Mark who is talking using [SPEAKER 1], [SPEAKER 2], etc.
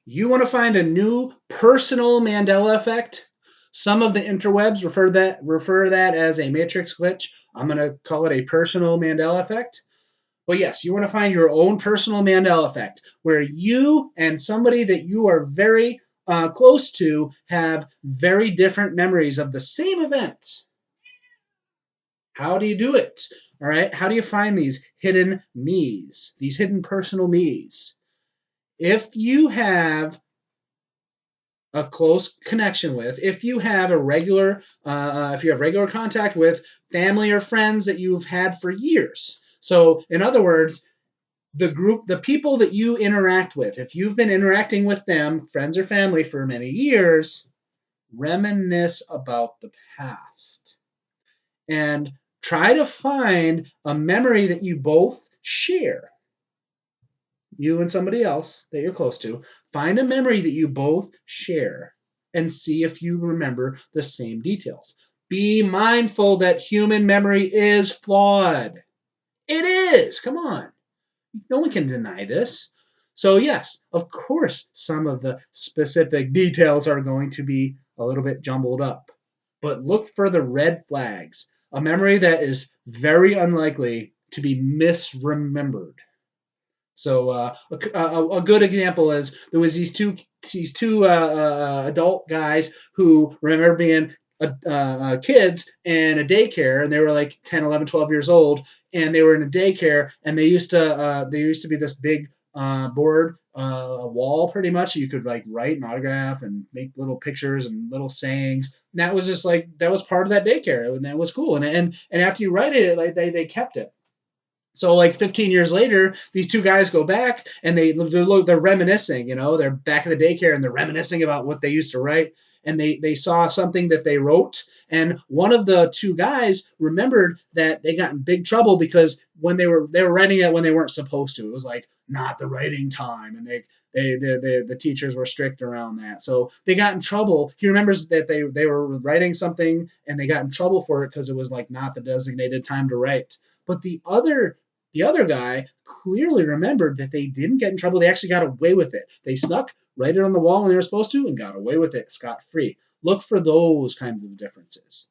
[SPEAKER 1] You want to find a new personal Mandela effect? Some of the interwebs refer that as a matrix glitch. I'm going to call it a personal Mandela effect. But yes, you want to find your own personal Mandela effect where you and somebody that you are very close to have very different memories of the same event. How do you do it? All right. How do you find these hidden me's, these hidden personal me's? If you have a close connection with, if you have regular contact with family or friends that you've had for years. So, in other words, the people that you interact with, if you've been interacting with them, friends or family, for many years, reminisce about the past and try to find a memory that you both share, you and somebody else that you're close to. Find a memory that you both share and see if you remember the same details. Be mindful that human memory is flawed. It is. Come on. No one can deny this. So, yes, of course, some of the specific details are going to be a little bit jumbled up. But look for the red flags. A memory that is very unlikely to be misremembered. So a good example is there was these two adult guys who remember being kids in a daycare, and they were like 10, 11, 12 years old, and they were in a daycare, and there used to be this big board, a wall pretty much. You could like write and autograph and make little pictures and little sayings. And that was just like that was part of that daycare, and that was cool. And after you write it, like they kept it. So like 15 years later, these two guys go back and they're reminiscing. They're back in the daycare and they're reminiscing about what they used to write. And they saw something that they wrote, and one of the two guys remembered that they got in big trouble because when they were writing it when they weren't supposed to. It was like not the writing time, and the teachers were strict around that. So they got in trouble. He remembers that they were writing something and they got in trouble for it because it was like not the designated time to write. But the other guy clearly remembered that they didn't get in trouble. They actually got away with it. They snuck right it on the wall when they were supposed to and got away with it scot free. Look for those kinds of differences.